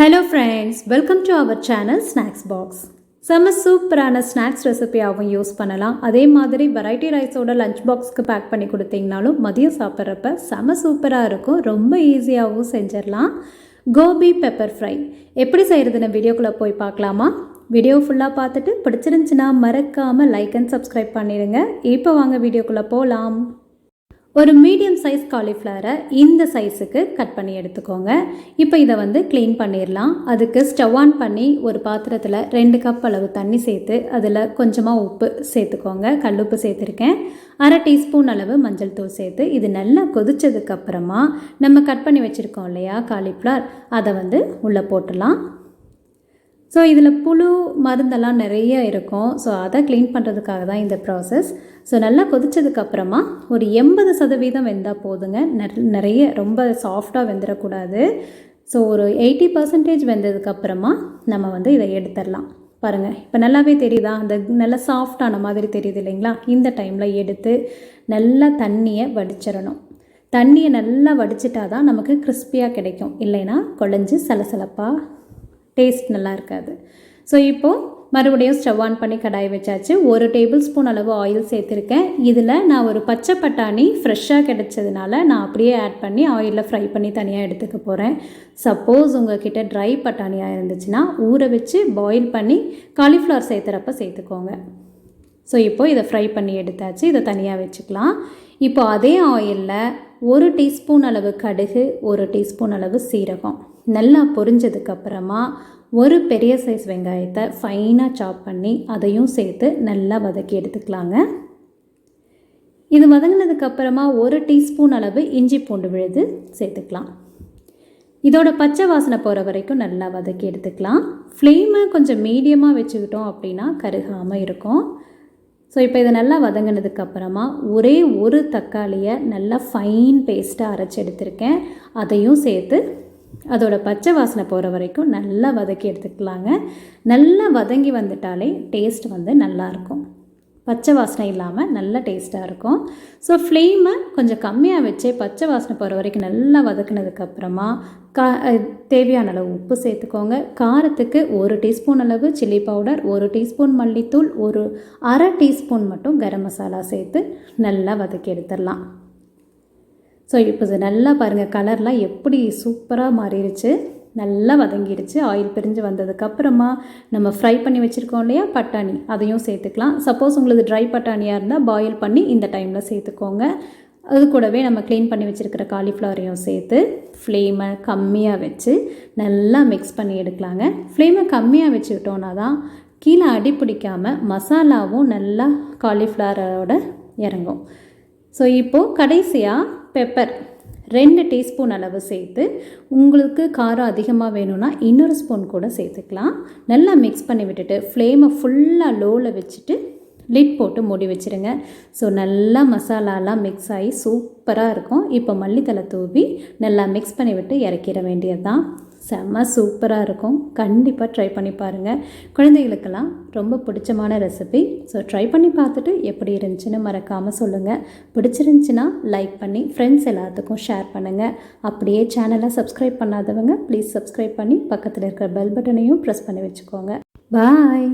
Hello friends, welcome to our channel Snacks Box. செம்ம சூப்பரான snacks ரெசிபியாகவும் use பண்ணலாம். அதே மாதிரி வெரைட்டி ரைஸோட லஞ்ச் பாக்ஸ்க்கு பேக் பண்ணி கொடுத்தீங்கனாலும் மதியம் சாப்பிட்றப்ப செம்ம சூப்பராக இருக்கும். ரொம்ப ஈஸியாகவும் செஞ்சிடலாம். கோபி பெப்பர் ஃப்ரை எப்படி செய்கிறதுன்னு வீடியோக்குள்ளே போய் பார்க்கலாமா? வீடியோ ஃபுல்லாக பார்த்துட்டு பிடிச்சிருந்துச்சுன்னா மறக்காமல் லைக் அண்ட் சப்ஸ்கிரைப் பண்ணிடுங்க. இப்போ வாங்க வீடியோக்குள்ளே போகலாம். ஒரு மீடியம் சைஸ் காலிஃப்ளவரை இந்த சைஸுக்கு கட் பண்ணி எடுத்துக்கோங்க. இப்போ இதை க்ளீன் பண்ணிடலாம். அதுக்கு ஸ்டவ் ஆன் பண்ணி ஒரு பாத்திரத்தில் 2 கப் அளவு தண்ணி சேர்த்து அதில் கொஞ்சமாக உப்பு சேர்த்துக்கோங்க. கல்லுப்பு சேர்த்துருக்கேன். 1/2 டீஸ்பூன் அளவு மஞ்சள் தூள் சேர்த்து இது நல்லா கொதிச்சதுக்கப்புறமா நம்ம கட் பண்ணி வச்சுருக்கோம் இல்லையா காலிஃப்ளவர், அதை உள்ளே போட்டுடலாம். ஸோ இதில் புழு மருந்தெல்லாம் நிறைய இருக்கும். ஸோ அதை க்ளீன் பண்ணுறதுக்காக தான் இந்த ப்ராசஸ். ஸோ நல்லா கொதிச்சதுக்கப்புறமா ஒரு 80% வெந்தால் போதுங்க. நிறைய ரொம்ப சாஃப்டாக வெந்துடக்கூடாது. ஸோ ஒரு 80% வெந்ததுக்கப்புறமா நம்ம இதை எடுத்துடலாம். பாருங்கள், இப்போ நல்லாவே தெரியுதா? அந்த நல்லா சாஃப்டான மாதிரி தெரியுது இல்லைங்களா? இந்த டைமில் எடுத்து நல்லா தண்ணியை வடிச்சிடணும். தண்ணியை நல்லா வடிச்சிட்டா தான் நமக்கு கிறிஸ்பியாக கிடைக்கும். இல்லைன்னா குழஞ்சி சலசலப்பாக டேஸ்ட் நல்லா இருக்காது. ஸோ இப்போது மறுபடியும் ஸ்டவ் ஆன் பண்ணி கடாய் வச்சாச்சு. 1 டேபிள் ஸ்பூன் அளவு ஆயில் சேர்த்துருக்கேன். இதில் நான் ஒரு பச்சை பட்டாணி ஃப்ரெஷ்ஷாக கிடைச்சதுனால நான் அப்படியே ஆட் பண்ணி ஆயிலில் ஃப்ரை பண்ணி தனியாக எடுத்துக்க போகிறேன். சப்போஸ் உங்கள்கிட்ட ட்ரை பட்டாணியாக இருந்துச்சுன்னா ஊற வச்சு பாயில் பண்ணி காலிஃப்ளவர் சேர்த்துறப்ப சேர்த்துக்கோங்க. ஸோ இப்போது இதை ஃப்ரை பண்ணி எடுத்தாச்சு. இதை தனியாக வச்சுக்கலாம். இப்போ அதே ஆயிலில் 1 டீஸ்பூன் அளவு கடுகு, 1 டீஸ்பூன் அளவு சீரகம் நல்லா பொரிஞ்சதுக்கப்புறமா ஒரு பெரிய சைஸ் வெங்காயத்தை ஃபைனாக சாப் பண்ணி அதையும் சேர்த்து நல்லா வதக்கி எடுத்துக்கலாங்க. இது வதங்கினதுக்கப்புறமா 1 டீஸ்பூன் அளவு இஞ்சி பூண்டு விழுது சேர்த்துக்கலாம். இதோட பச்சை வாசனை போகிற வரைக்கும் நல்லா வதக்கி எடுத்துக்கலாம். ஃப்ளேமை கொஞ்சம் மீடியமாக வச்சுக்கிட்டோம் அப்படின்னா கருகாமல் இருக்கும். ஸோ இப்போ இதை நல்லா வதங்கினதுக்கப்புறமா ஒரே ஒரு தக்காளியை நல்லா ஃபைன் பேஸ்ட்டாக அரைச்சி எடுத்திருக்கேன். அதையும் சேர்த்து அதோட பச்சை வாசனை போகிற வரைக்கும் நல்லா வதக்கி எடுத்துக்கலாங்க. நல்லா வதங்கி வந்துட்டாலே டேஸ்ட் நல்லாயிருக்கும். பச்சை வாசனை இல்லாமல் நல்ல டேஸ்ட்டாக இருக்கும். ஸோ ஃப்ளேமை கொஞ்சம் கம்மியாக வச்சே பச்சை வாசனை போகிற வரைக்கும் நல்லா வதக்கினதுக்கப்புறமா தேவையான அளவு உப்பு சேர்த்துக்கோங்க. காரத்துக்கு 1 டீஸ்பூன் அளவு சில்லி பவுடர், 1 டீஸ்பூன் மல்லித்தூள், ஒரு 1/2 டீஸ்பூன் மட்டும் கரம் மசாலா சேர்த்து நல்லா வதக்கி எடுத்துடலாம். ஸோ இப்போ இது நல்லா பாருங்கள், கலர்லாம் எப்படி சூப்பராக மாறிடுச்சு. நல்லா வதங்கிடுச்சு. ஆயில் பிரிஞ்சு வந்ததுக்கப்புறமா நம்ம ஃப்ரை பண்ணி வச்சுருக்கோம் இல்லையா பட்டாணி, அதையும் சேர்த்துக்கலாம். சப்போஸ் உங்களுக்கு ட்ரை பட்டாணியாக இருந்தால் பாயில் பண்ணி இந்த டைமில் சேர்த்துக்கோங்க. அது கூடவே நம்ம க்ளீன் பண்ணி வச்சுருக்கிற காலிஃப்ளவரையும் சேர்த்து ஃப்ளேமை கம்மியாக வச்சு நல்லா மிக்ஸ் பண்ணி எடுக்கலாங்க. ஃப்ளேமை கம்மியாக வச்சுக்கிட்டோன்னா தான் கீழே அடி பிடிக்காமல் மசாலாவும் நல்லா காலிஃப்ளவரோட இறங்கும். ஸோ இப்போது கடைசியாக பெப்பர் 2 டீஸ்பூன் அளவு சேர்த்து, உங்களுக்கு காரம் அதிகமாக வேணும்னா இன்னொரு ஸ்பூன் கூட சேர்த்துக்கலாம். நல்லா மிக்ஸ் பண்ணி விட்டுட்டு ஃப்ளேமை ஃபுல்லாக லோவில் வச்சுட்டு லிட் போட்டு மூடி வச்சுருங்க. ஸோ நல்லா மசாலாலாம் மிக்ஸ் ஆகி சூப்பராக இருக்கும். இப்போ மல்லித்தலை தூவி நல்லா மிக்ஸ் பண்ணி விட்டு இறக்கிட வேண்டியது தான். செம்ம சூப்பராக இருக்கும். கண்டிப்பாக ட்ரை பண்ணி பாருங்கள். குழந்தைகளுக்கெல்லாம் ரொம்ப பிடிச்சமான ரெசிபி. ஸோ ட்ரை பண்ணி பார்த்துட்டு எப்படி இருந்துச்சுன்னு மறக்காமல் சொல்லுங்கள். பிடிச்சிருந்துச்சின்னா லைக் பண்ணி ஃப்ரெண்ட்ஸ் எல்லாத்துக்கும் ஷேர் பண்ணுங்கள். அப்படியே சேனலை சப்ஸ்கிரைப் பண்ணாதவங்க ப்ளீஸ் சப்ஸ்கிரைப் பண்ணி பக்கத்தில் இருக்கிற பெல் பட்டனையும் ப்ரெஸ் பண்ணி வச்சுக்கோங்க. பாய்.